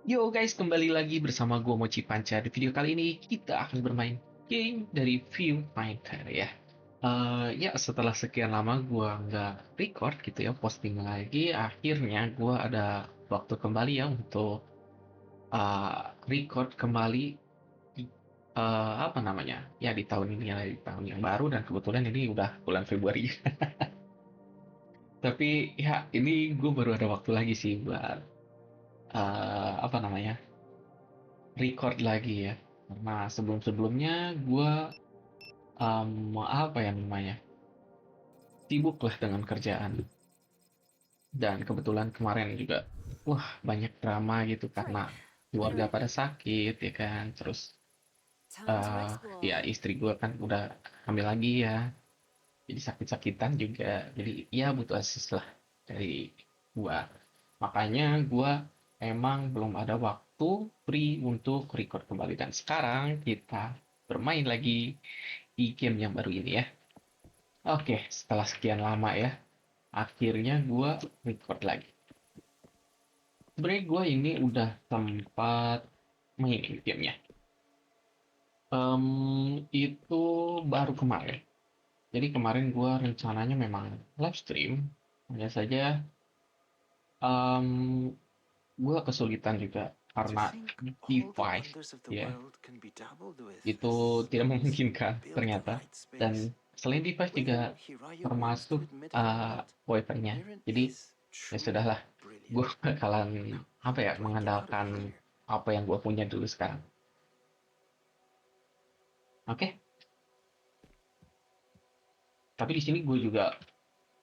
Yo guys, kembali lagi bersama gue Mochi Panca. Di video kali ini kita akan bermain game dari Viewfinder ya. Ya setelah sekian lama gue nggak record gitu ya, posting lagi, akhirnya gue ada waktu kembali ya untuk record kembali di apa namanya ya di tahun ini ya, di tahun yang baru, dan kebetulan ini udah bulan Februari. Tapi ya ini gue baru ada waktu lagi sih buat apa namanya record lagi ya, karena sebelum-sebelumnya gue apa ya namanya sibuk lah dengan kerjaan, dan kebetulan kemarin juga wah banyak drama gitu Great. karena keluarga pada sakit ya kan. Terus Time to explore. ya istri gue kan udah hamil lagi ya, jadi sakit-sakitan juga, jadi ya butuh asis lah dari gue. Makanya gue emang belum ada waktu free untuk record kembali, dan sekarang kita bermain lagi di game yang baru ini ya. Oke, setelah sekian lama ya, akhirnya gue record lagi. Sebenarnya gue ini udah sempat mainin gamenya. Itu baru kemarin. Jadi kemarin gue rencananya memang live stream. Hanya saja gue kesulitan juga To karena think all the device wonders of the ya world can be dabbled with itu as tidak long as you memungkinkan build the ternyata. right space. Dan selain device Whether juga Hiraya wants to termasuk admit it or not, wifi-nya. Mirren Jadi is ya truly sudahlah, gue brilliant. bakalan Now, apa how ya do I get out of mengandalkan here? apa yang gue punya dulu sekarang. Oke, tapi di sini gue juga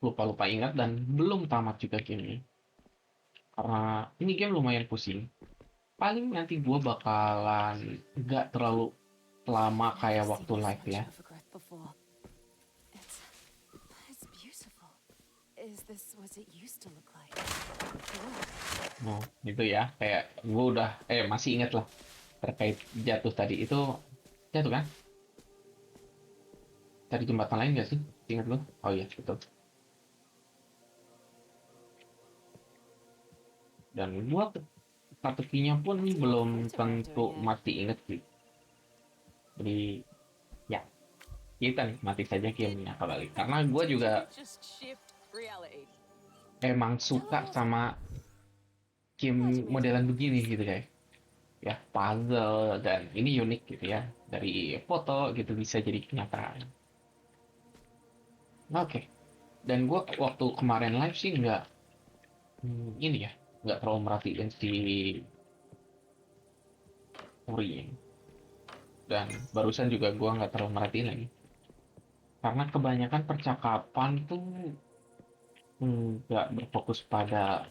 lupa-lupa ingat dan belum tamat juga game ini, karena ini game lumayan pusing. Paling nanti gue bakalan nggak terlalu lama I've never kayak seen waktu this live much ya. overgrowth before. It's it's beautiful. Is this what it used to look like? Oh, Oh, gitu ya. Kayak gue udah masih inget lah terkait jatuh tadi itu. Jatuh kan? Dari jembatan lain gak sih? Ingat lu? Oh iya, betul. Dan gua teka-tekinya pun you're belum right about tentu doing it. masih inget sih. Jadi ya, kita nikmati saja It gamenya kembali. Karena gue did juga you just shift reality? emang Tell suka about it. sama Glad you game made it modelan through. begini gitu guys. Ya, puzzle, dan ini unik gitu ya. Dari foto gitu bisa jadi kenyataan. Oke. Dan gue waktu kemarin live sih nggak ini ya, nggak terlalu merhatiin si Uri, dan barusan juga gue nggak terlalu merhatiin lagi karena kebanyakan percakapan tuh nggak berfokus pada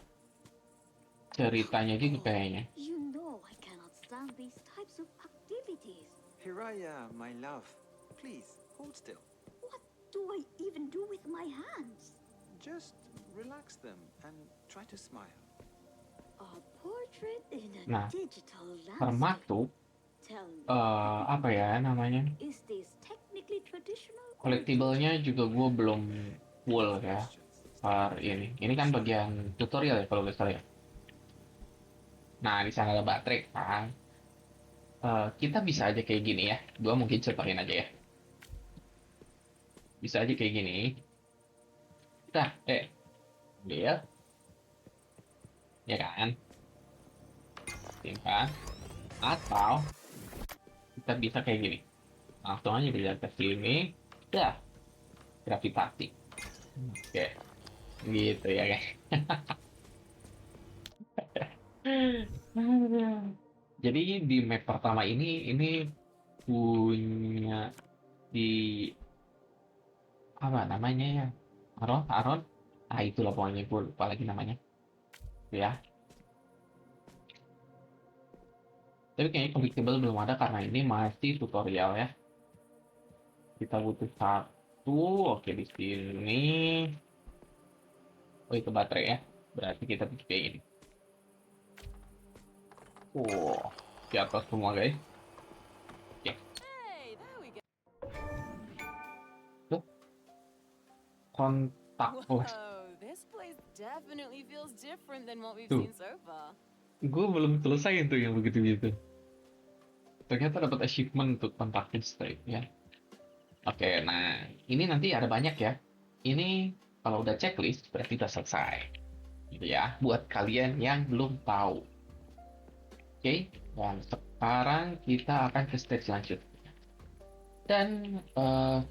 ceritanya gitu Oh, kayaknya. you know I cannot stand these types of activities. Hiraya, my love, please hold still. What do I even do with my hands? Just relax them and try to smile. A portrait in a Nah, digital landscape. termasuk Tell me, apa ya namanya, is this technically traditional or just collectible-nya juga gue belum full Enough ya. questions. Ini kan bagian tutorial ya kalau nggak salah ya. Nah, di sana ada baterai kan. Kita bisa aja kayak gini ya. Gua mungkin contohin aja ya. Bisa aja kayak gini. Dah, dia, ya kan? Simpan. Atau kita bisa kayak gini. Langsung aja bisa ke sini. Dah, gravitasi. Oke, gitu ya guys. Jadi di map pertama ini punya di apa namanya ya? Aron. Ah itulah pokoknya gue lupa lagi namanya. Ya, tapi kayaknya compatible belum ada karena ini masih tutorial ya. Kita butuh satu. Oke, di sini. Oh, itu baterai ya. Berarti kita bikin kayak gini. Oh, di atas semua guys. Oke, Hey, there we go. tuh kontak. Oh, Whoa, this place definitely feels different than what we've tuh. seen so far. Gue belum selesai tuh yang begitu-gitu. Ternyata dapat achievement untuk kontakin straight ya. Oke, nah ini nanti ada banyak ya. Ini kalau udah checklist berarti udah selesai. Gitu ya. Buat kalian yang belum tahu. Oke, dan sekarang kita akan ke stage selanjutnya. Dan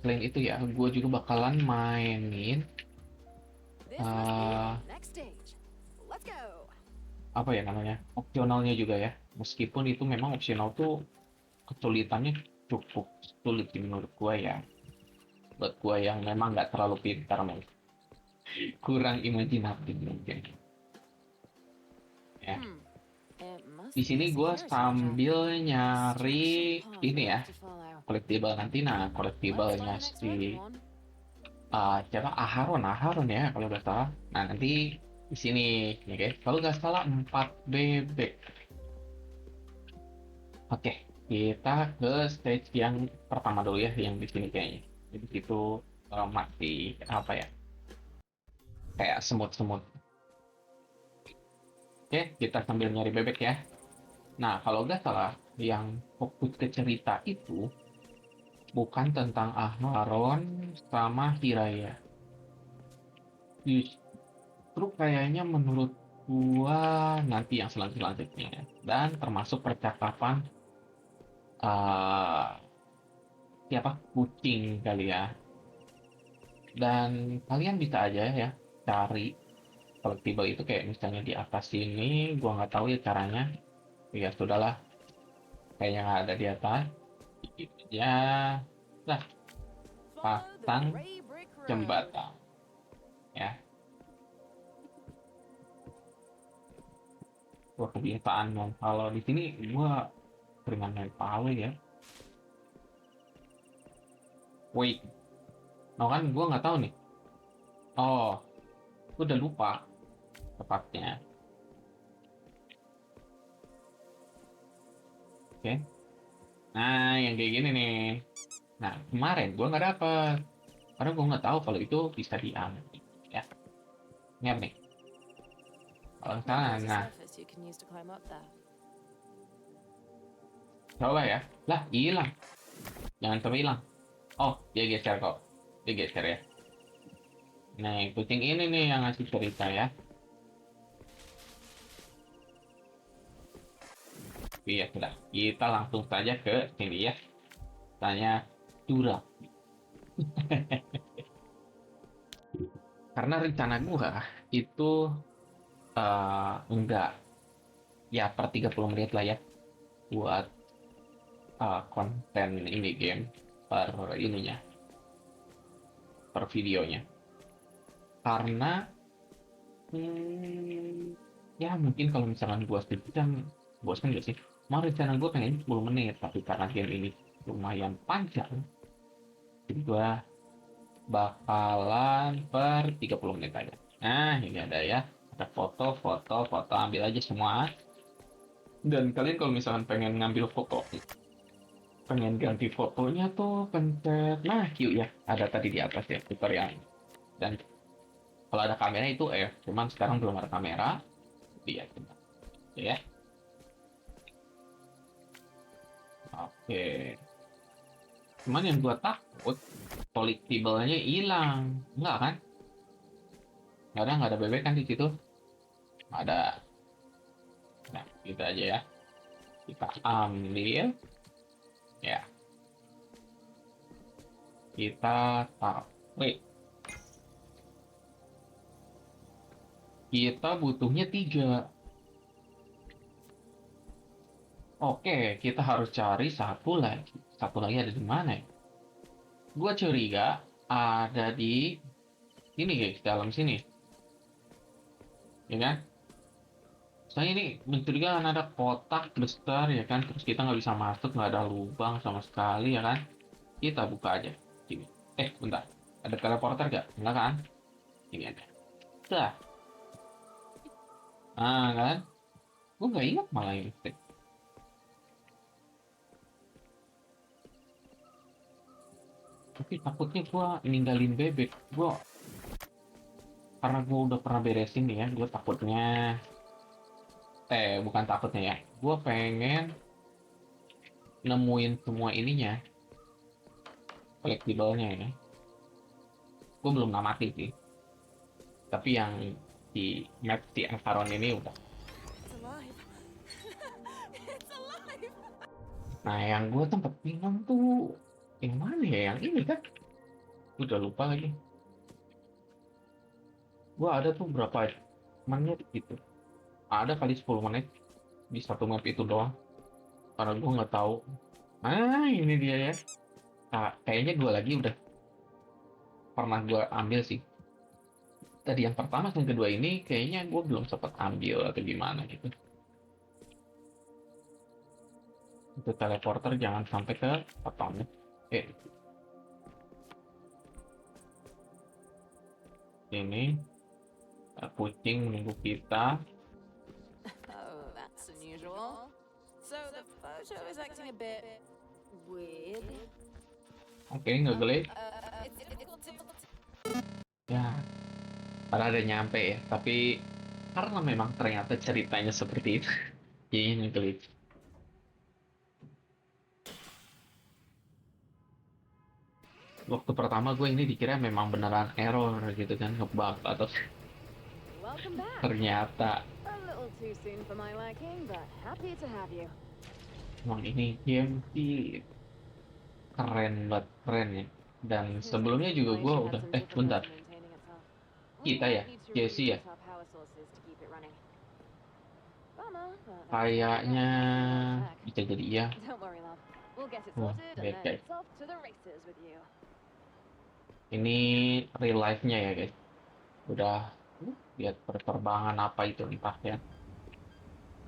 selain itu ya, gue juga bakalan mainin This must be it. eh, Next stage. Let's go. apa ya namanya, opsionalnya juga ya. Meskipun itu memang opsional tuh kesulitannya cukup sulit sih menurut gue ya. Buat gue yang memang nggak terlalu pintar mungkin, kurang imajinatif mungkin. Ya, Hmm. It must di be sini a gue security measure. sambil nyari Extraction pod ini ya, left to follow. collectible nanti. Nah, Let's find collectible-nya the next si working one. siapa, Aharon ya kalau nggak salah. Nah, nanti di sini nih guys, kalau nggak salah 4 bebek. Oke, kita ke stage yang pertama dulu ya, yang di sini kayaknya. Jadi situ masih apa ya, kayak semut-semut. Oke, kita sambil nyari bebek ya. Nah, kalau nggak salah, yang fokus ke cerita itu bukan tentang Aharon sama Hiraya. Justru kayaknya menurut gua nanti yang selanjutnya. Dan termasuk percakapan eh siapa, kucing kali ya. Dan kalian bisa aja ya cari collectible itu kayak misalnya di atas sini, gua nggak tahu ya caranya. Ya sudahlah, kayaknya nggak ada di atas. Gitu aja. Nah, Follow the pasang gray brick road. jembatan ya. Gua kebiasaan dong. Kalau di sini gua seringan main pawe ya. Wait, no kan gua nggak tahu nih. Oh, gua udah lupa tepatnya. Oke. Nah, yang kayak gini nih. Nah, kemarin gua nggak dapet. Karena gua nggak tahu kalau itu bisa diambil. Ya, ingat nih. Kalau Maybe misalnya, there's a nah, surface you can use to climb up there. coba ya. Lah, hilang. Jangan coba hilang. Oh, dia geser kok. Dia geser ya. Nah, kucing ini nih yang ngasih cerita ya. Iya, sudah. Kita langsung saja ke sini ya. Tanya curang. Karena rencana gua itu enggak ya per 30 menit lah ya buat konten ini game per ininya, per videonya. Karena ya mungkin kalau misalkan gua sedang bosan gak sih? Mau rencana gua pengen 10 menit, tapi karena game ini lumayan panjang, jadi gua bakalan per 30 menit aja. Nah, ini ada ya. Ada foto, foto, foto. Ambil aja semua. Dan kalian kalau misalkan pengen ngambil foto, pengen ganti fotonya tuh pencet nah Q ya. Ada tadi di atas ya, tutorial. Dan kalau ada kamera itu cuman sekarang belum ada kamera. Iya, coba. Ya. Oke. Cuman yang gua takut collectible-nya hilang. Enggak kan? Nggak ada bebek kan di situ? Nggak ada. Nah, gitu aja ya. Kita ambil. Ya, kita taruh. Wait, kita butuhnya 3. Oke, kita harus cari satu lagi. Satu lagi ada di mana ya? Gua curiga ada di sini guys, dalam sini. Ya kan? Saya ini mencurigakan ada kotak besar ya kan, terus kita nggak bisa masuk, nggak ada lubang sama sekali ya kan? Kita buka aja. Sini. Bentar. Ada teleporter nggak? Enggak kan? Ini ada. Dah. Ah kan? Gue nggak ingat malah ini. Tapi takutnya gue ninggalin bebek. Karena gue udah pernah beresin ya, gue takutnya bukan takutnya ya. Gue pengen nemuin semua ininya, collectible-nya ya. Gue belum namatin sih. Tapi yang di map di Asaron ini udah. It's alive. It's alive. Nah, yang gue tempat bingung tuh yang mana ya? Yang ini kan? Udah lupa lagi. Gue ada tuh berapa menit gitu. Ada kali 10 menit di satu map itu doang. Karena gue nggak tahu. Ah, ini dia ya. Nah, kayaknya gue lagi udah pernah gue ambil sih. Tadi yang pertama yang kedua ini kayaknya gue belum sempat ambil atau gimana gitu. Itu teleporter jangan sampai ke potongnya. Ini kucing menunggu kita. Oh, that's unusual. So the photo is acting a bit weird. Oke, nggak gelit. It's difficult to. Ya, padahal ada nyampe ya. Tapi karena memang ternyata ceritanya seperti itu, jadi ngegelit. Waktu pertama gue ini dikira memang beneran error gitu kan, ngebug atau Welcome back. ternyata A little too soon for my liking, but happy to have you. emang ini game sih keren banget, keren ya. Dan sebelumnya juga gue udah, bentar, kita ya, Jesse ya, kayaknya bisa jadi iya. Don't worry, love. We'll get it Wah, sorted and bad then guy. it's off to the races with you. Ini real life-nya ya guys. Udah lihat penerbangan apa itu entah ya.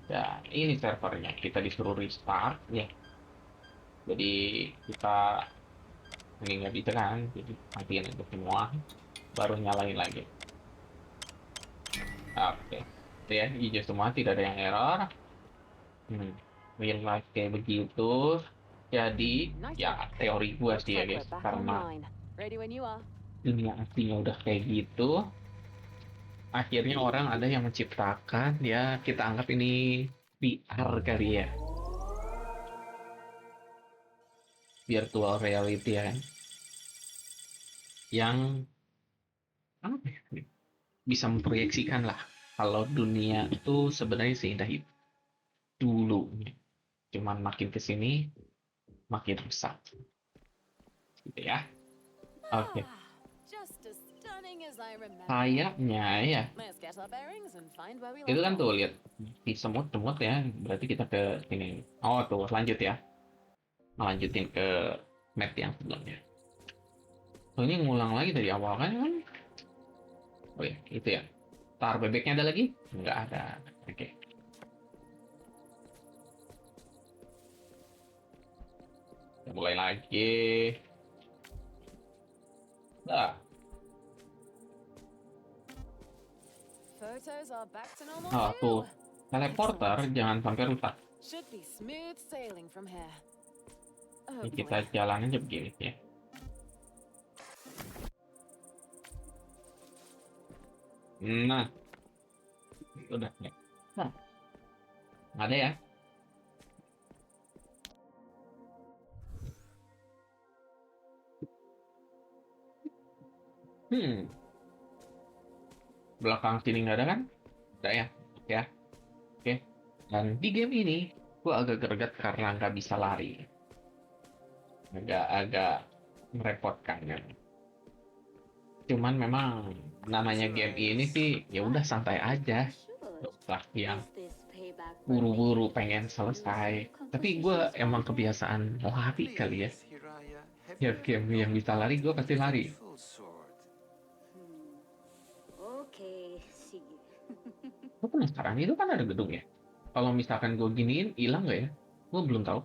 Ya, ini servernya. Kita disuruh restart ya. Jadi kita ini nggak bisa kan. Jadi matiin itu semua. Baru nyalain lagi. Oke. Itu ya, hijau semua. Tidak ada yang error. Real life kayak begitu. Jadi, ya teori gua Looks sih ya like guys. we're back Karena online. Ready when you are. dunia aslinya udah kayak gitu. Akhirnya orang ada yang menciptakan ya kita anggap ini VR kali ya, virtual reality ya kan, yang apa ya, bisa memproyeksikan lah kalau dunia itu sebenarnya seindah itu dulu, cuman makin kesini makin rusak gitu ya. Oke, Just as stunning as I remember. kayaknya ya Let's get our bearings and find where we itu left kan off. tuh lihat di semut-semut ya, berarti kita ke sini. Oh tuh lanjut ya, lanjutin ke map yang sebelumnya. Oh, ini ngulang lagi dari awal kan? Oh ya, itu ya. Tar bebeknya ada lagi? Nggak ada. Oke. Kita mulai lagi. Dah. Photos are back to normal Ah, tuh. too. Teleporter jangan sampai rusak. Should be smooth sailing from here. Oh Ini boy. kita jalan aja begini ya. Nah, udah ya. Nah, nggak ada ya. Hmm, belakang sini nggak ada kan? Udah ya. Ya, oke. Dan di game ini, gua agak greget karena nggak bisa lari. Agak merepotkan kan. Cuman memang namanya game ini sih ya udah santai aja. Nggak usah yang buru-buru pengen selesai. Tapi gue emang kebiasaan lari kali ya. Please, Hiraya, have Ya you game ever yang bisa lari gue pasti known a lari. beautiful sword? Okay, sige. Gue penasaran itu kan ada gedung ya. Kalau misalkan gue giniin hilang nggak ya? Gue belum tahu.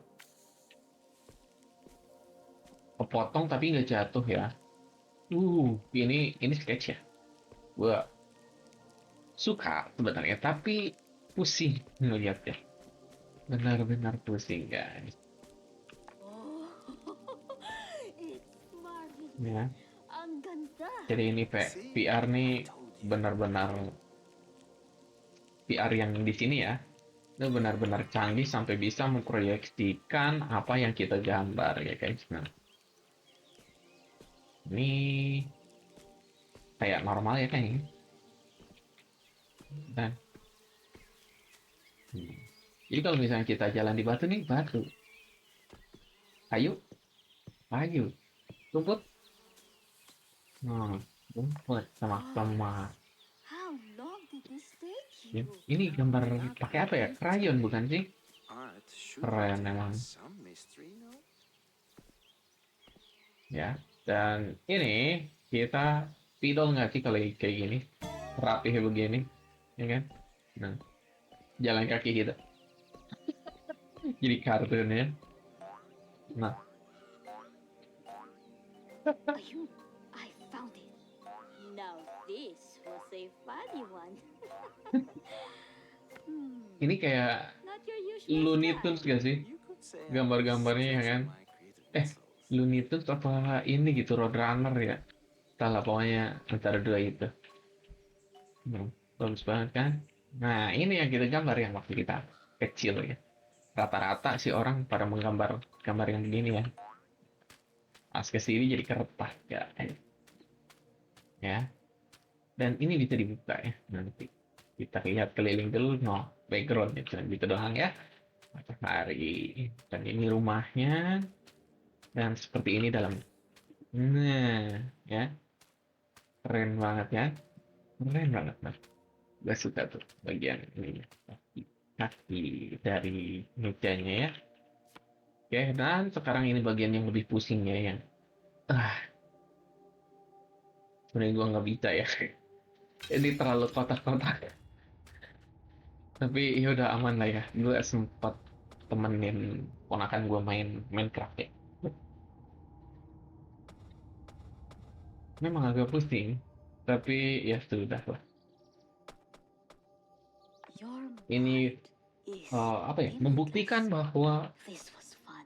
Kepotong tapi nggak jatuh ya. Ini sketch ya. Gue suka sebenarnya tapi pusing ngeliatnya. Benar-benar pusing guys. Oh, it's marvelous. Ya. Ang ganda. Jadi ini See? VR nih I told you. benar-benar VR yang di sini ya Itu benar-benar canggih sampai bisa memproyeksikan apa yang kita gambar ya guys. Nah, ini kayak normal ya kayaknya. Dan jadi kalau misalnya kita jalan di batu nih, batu, kayu, kayu, rumput, nah, rumput sama. How long did this take Ya, you? ini gambar pakai apa ya? Krayon bukan sih? Art should Keren contain emang. some mystery, no? Ya. Dan ini kita spidol nggak sih kalau kayak gini? Rapih begini, ya kan? Nah, jalan kaki kita. Jadi kartun ya. Nah, Ayun, I found it. Now this was a funny one. ini kayak Not your usual Looney style. Tunes gak sih? You could say I Gambar-gambarnya was ya kan? stretching my creative Eh, muscles. Looney Tunes apa ini gitu, Roadrunner ya? Salah pokoknya antara dua itu. Bagus banget kan? Nah, ini yang kita gambar yang waktu kita kecil ya. Rata-rata sih orang pada menggambar gambar yang begini ya. Pas kesini jadi kertas ya. Ya. Dan ini bisa dibuka ya nanti. Kita lihat keliling dulu, no background itu gitu doang ya. Matahari. Dan ini rumahnya. Dan seperti ini dalam. Nah, ya. Keren banget ya. Keren banget, Mas. Gue suka tuh bagian ini. Kaki dari mejanya ya. Oke, dan sekarang ini bagian yang lebih pusing ya, yang ah sebenarnya gua nggak bisa ya. Ini terlalu kotak-kotak. Tapi ya udah aman lah ya. Gue sempat temenin ponakan gue main Minecraft ya. Memang agak pusing, tapi ya sudah lah. Your Ini mind is apa ya? Membuktikan limitless. bahwa This was fun.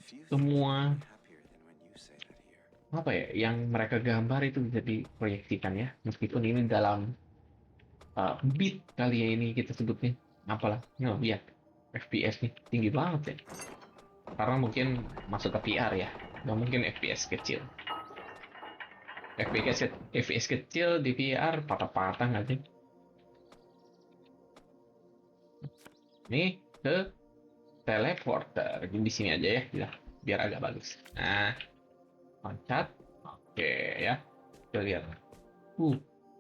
Few things semua make me happier than when you say that here. apa ya yang mereka gambar itu bisa diproyeksikan ya. Meskipun ini dalam beat kali ya ini kita sebutnya. Apalah, no, lihat FPS nih tinggi banget ya. Karena mungkin masuk ke VR ya. Nggak mungkin FPS kecil. FPS kecil di VR patah-patah nggak sih? Nih ke teleporter di sini aja ya, biar agak bagus. Nah, loncat. Oke ya, kita lihat.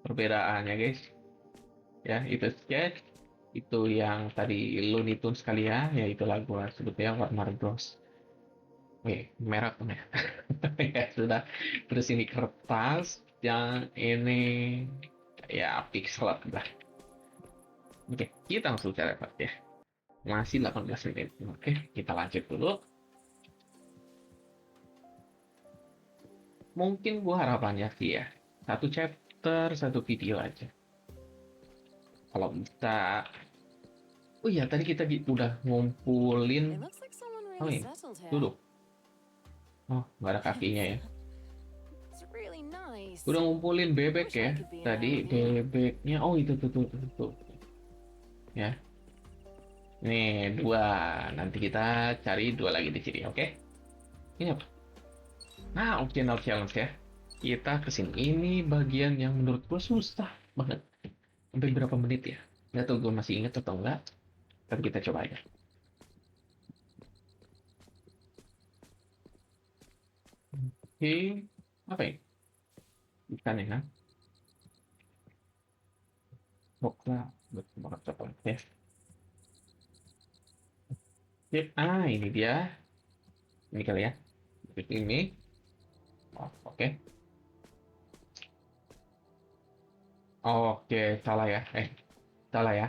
Perbedaannya guys. Ya, itu sketch. Itu yang tadi Looney Tunes kali ya, yaitu lagu sebutnya Warner Bros. Oke, merah tuh ya. Ya sudah. Terus ini kertas, yang ini ya pixel lah. Oke, kita langsung teleport ya. Masih 18 menit. Oke, kita lanjut dulu. Mungkin gua harapannya sih ya. Satu chapter, satu video aja. Kalau bisa. Oh iya, tadi kita udah It ngumpulin. looks like someone Oh really iya, settled here. duduk. Oh, nggak ada kakinya ya. It's really nice. Udah ngumpulin bebek Wish I ya. could be Tadi around here. bebeknya. Oh, itu tuh. Ya. Nih, dua. Nanti kita cari dua lagi di sini, oke? Ini apa? Nah, optional challenge ya. Kita kesini. Ini bagian yang menurut gue susah banget. Sampai berapa menit ya? Nggak tahu gue masih inget atau enggak. Tapi kita coba aja. Oke. Apa ya? Ikan ya, kan? Coklat. Betul banget coklat ya. Sip. Ah, ini dia. Ini kali ya. Ini. Oh, oke. Oke, salah ya. Salah ya.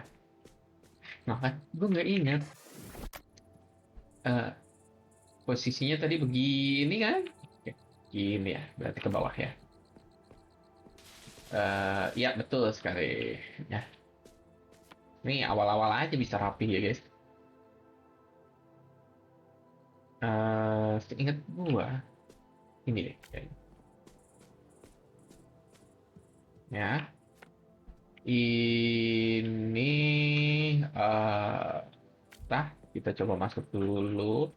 Nah, kan gue nggak ingat. Eh, posisinya tadi begini kan? Oke, gini ya. Berarti ke bawah ya. Ya betul sekali. Ya, ini awal-awal aja bisa rapi ya guys. Seingat gua ini deh kayaknya. Ya, ini Kita coba masuk dulu.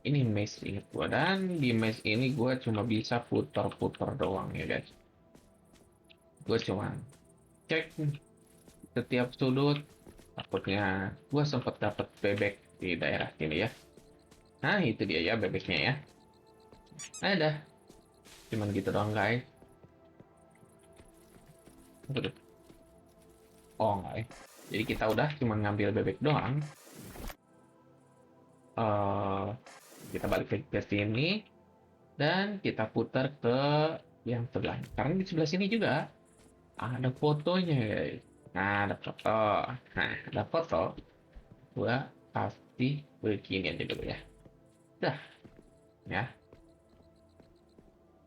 Ini maze inget gua, dan di maze ini gua cuma bisa putar-putar doang ya guys. Gua cuma cek setiap sudut. Takutnya gua sempat dapat bebek di daerah sini ya. Nah itu dia ya bebeknya ya. Ada. Cuman gitu doang guys. Aduh. Oh enggak ya. Jadi kita udah cuma ngambil bebek doang. eh kita balik ke sini dan kita putar ke yang sebelah. Karena di sebelah sini juga ada fotonya guys. Nah ada foto. Nah ada foto. Gua pasti begini aja dulu ya. Dah ya.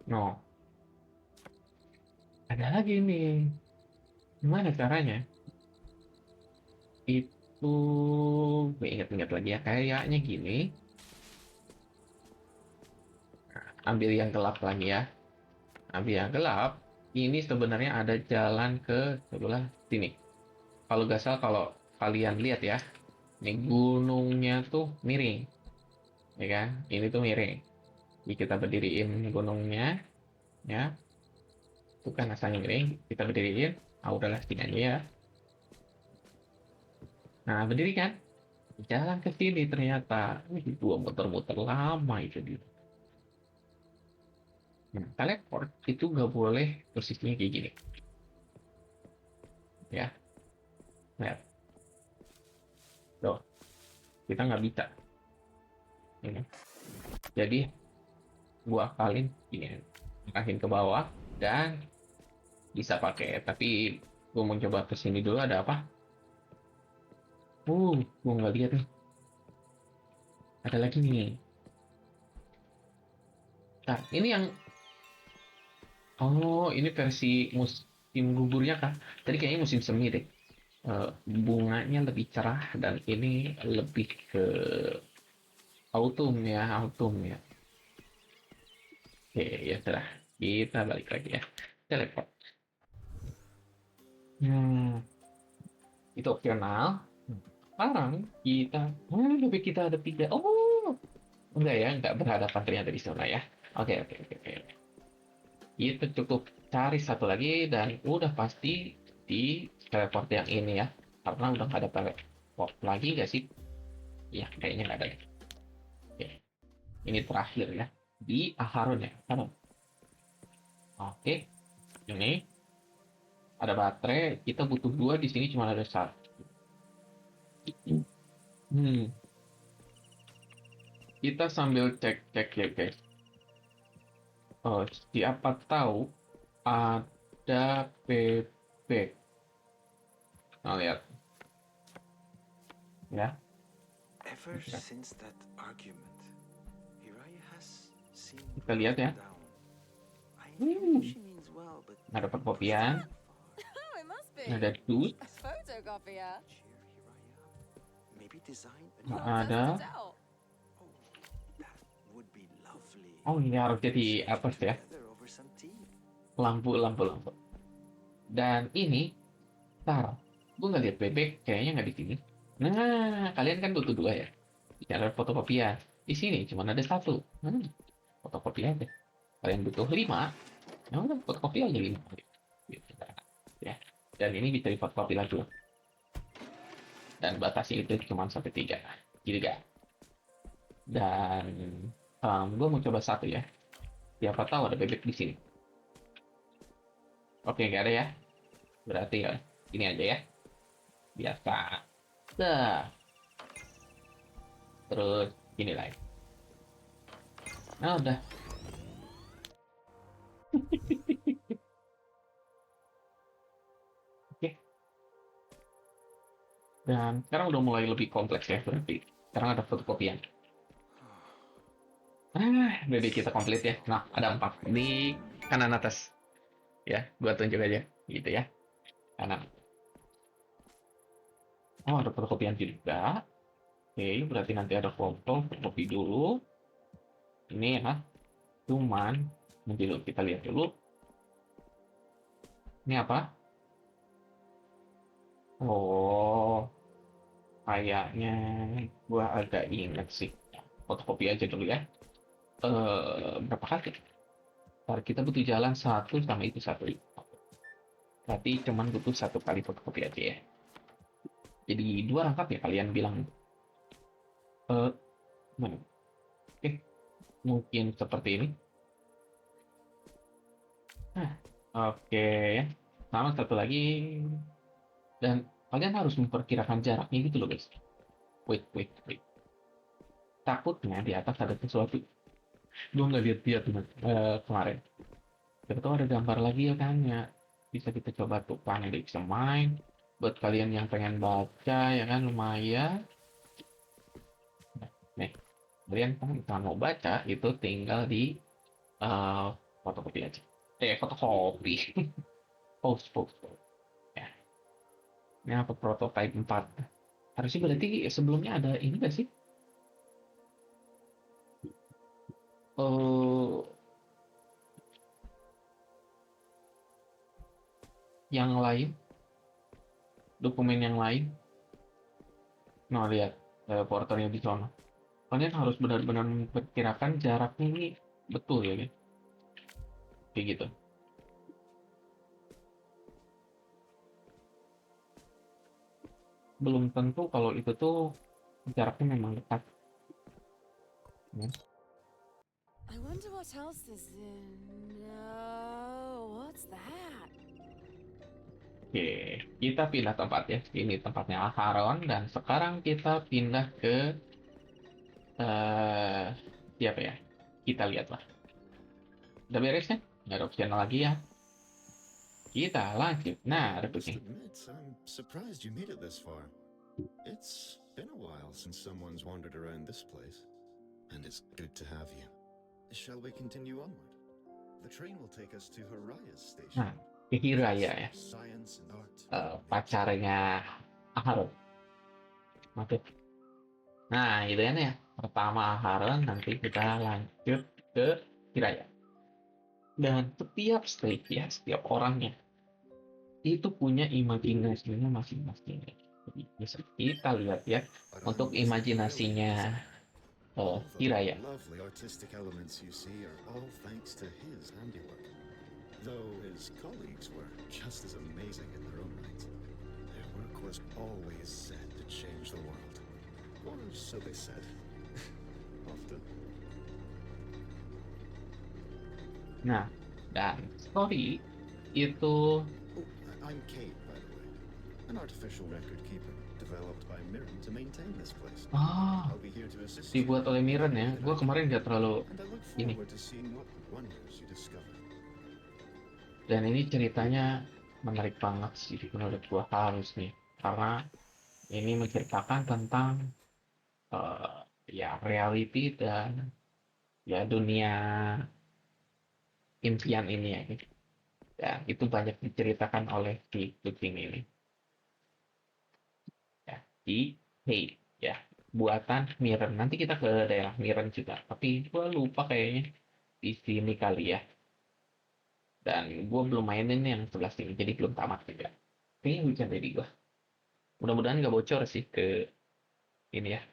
No. Ada lagi nih. Gimana caranya? Itu gue ingat-ingat lagi ya. Kayaknya gini. Ambil yang gelap lagi ya. Ambil yang gelap. Ini sebenarnya ada jalan ke sebelah sini. Kalau nggak salah, kalau kalian lihat ya, ini gunungnya tuh miring, ya kan? Ini tuh miring. Jadi kita berdiriin gunungnya, ya. Itu kan asalnya miring, kita berdiriin. Ah udahlah sini aja ya. Nah berdiri kan? Jalan ke sini ternyata. Wih, gua muter-muter lama itu dia. Nah, teleport itu nggak boleh posisinya kayak gini, ya. Nah, tuh, kita nggak bisa. Ini. Jadi gua akalin ini, arahin ke bawah dan bisa pakai. Tapi gua mau coba ke sini dulu ada apa? Gua nggak lihat nih. Ada lagi nih. Nah, ini yang ini versi musim gugurnya kah? Tadi kayaknya musim semi deh. Bunganya lebih cerah dan ini lebih ke autumn ya. Oke, ya sudah. Kita balik lagi ya. Teleport. Hmm, itu opsional. Sekarang lebih kita ada tiga. Oh, enggak ya, enggak berhadapan ternyata di sana ya. Oke. Itu cukup cari satu lagi dan udah pasti di teleport yang ini ya. Karena udah nggak ada teleport lagi nggak sih? Ya, kayaknya nggak ada ya. Oke, ini terakhir ya. Di Aharon ya. Aharon. Oke, ini ada baterai. Kita butuh dua, di sini cuma ada satu. Hmm, kita sambil cek-cek ya guys. Siapa tahu ada bebek. Nah, lihat ya. Ever since that argument, Hiraya has seemed Kita lihat ya. down. I know Hmm, she means well, but ada perkopian, Oh, it must be. ada dus, A photocopier. cheer Hiraya up. Maybe design a nggak new. ada. Doesn't doubt. Oh, that would be lovely. Oh, ini harus jadi Sit atas ya. together over some tea. Lampu. Dan ini, tar, gue nggak lihat bebek, kayaknya nggak di sini. Nah, kalian kan butuh dua ya. Bicara fotokopian. Di sini cuma ada satu. Fotokopi aja. Kalian butuh 5, ya udah fotokopi aja 5. Gitu. Ya. Dan ini bisa difotokopi lagi. Dan batasnya itu cuma sampai 3 GB. Dan gue mau coba satu ya. Siapa tahu ada bebek di sini. Oke, nggak ada ya. Berarti ya, ini aja ya. Biasa. Dah. Terus ini lagi. Nah, udah. Oke. Dan sekarang udah mulai lebih kompleks ya berarti. Sekarang ada fotokopian. Bebek kita komplit ya. Nah, ada 4 di kanan atas. Ya, gua tunjuk aja. Gitu ya. Kanan. Oh, ada fotokopian juga. Oke, berarti nanti ada fotokopi dulu. Ini ya. Cuman, nanti dulu kita lihat dulu. Ini apa? Oh, kayaknya gua agak inget sih. Fotokopi aja dulu ya. Berapa kali? Ntar kita butuh jalan satu sama itu satu. Berarti cuman butuh satu kali fotokopi aja ya. Jadi 2 rangkap ya kalian bilang. Eh, Mana? Oke, mungkin seperti ini. Nah, oke ya. Sama satu lagi. Dan kalian harus memperkirakan jaraknya gitu loh guys. Wait, wait, wait. Takutnya di atas ada sesuatu. Gue nggak lihat-lihat kemarin. Kita tahu ada gambar lagi ya kan ya. Bisa kita coba tuh panel bisa main. Buat kalian yang pengen baca ya kan lumayan. Nih, kalian kalau mau baca itu tinggal di eh, fotokopi aja. Fotokopi. Post, post, post. Ya. Ini apa prototype 4. Harusnya berarti sebelumnya ada ini nggak sih? Eh, yang lain, dokumen yang lain. Nah, lihat porternya di sana. Kalian harus benar-benar memperkirakan jaraknya ini betul ya, kan? Kayak gitu. Belum tentu kalau itu tuh jaraknya memang dekat. Ya. I wonder what else is in. No, what's that? Oke, kita pindah tempat ya. Ini tempatnya Aharon dan sekarang kita pindah ke eh siapa ya? Kita lihatlah. Udah beres kan? Nggak ada option lagi ya. Kita lanjut. Nah, ada I must begini. admit, I'm surprised you made it this far. It's been a while since someone's wandered around this place, and it's good to have you. Shall we continue onward? The train will take us to Haraya's station. Nah, Hiraya ya. Science and art. Pacarnya Aharon. Maksud. Nah, itu kan ya. Pertama Aharon, nanti kita lanjut ke Hiraya. Dan setiap stage ya, setiap orangnya itu punya imajinasinya masing-masing. Jadi bisa kita lihat ya untuk Araya's imajinasinya brilliant. All the Hiraya. lovely artistic elements you see are all thanks to his handiwork. Though his colleagues were just as amazing in their own right. Their work was always said to change the world. Or so they said. Often. Nah, dan story itu Oh, I'm Kate, by the way. An artificial record keeper developed by Mirren to maintain this place. I'll be here to assist you. dibuat oleh Miren ya. Gue kemarin nggak terlalu And I look ini. forward to seeing what wonders you discover. Dan ini ceritanya menarik banget sih menurut gue harus nih. Karena ini menceritakan tentang ya reality dan ya dunia impian ini ya. Gitu. Dan itu banyak diceritakan oleh si kucing ini. Ya, di Hey ya buatan Miren. Nanti kita ke daerah Miren juga. Tapi gue lupa kayaknya di sini kali ya. Dan gue belum mainin yang sebelah sini, jadi belum tamat juga. Kayaknya hujan dari gue. Mudah-mudahan nggak bocor sih ke ini ya.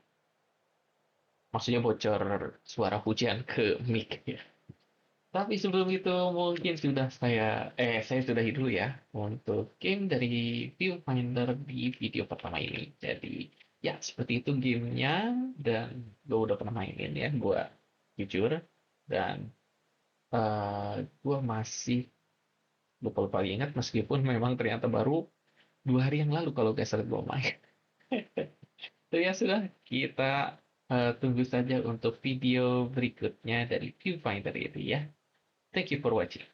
Maksudnya bocor suara hujan ke mic ya. Tapi sebelum itu mungkin saya sudahi dulu ya untuk game dari Viewfinder di video pertama ini. Jadi ya seperti itu gamenya dan gue udah pernah mainin ya, gue jujur dan gue masih lupa-lupa ingat meskipun memang ternyata baru 2 hari yang lalu kalau gak salah gue main. Itu ya sudah kita tunggu saja untuk video berikutnya dari Viewfinder itu ya. Thank you for watching.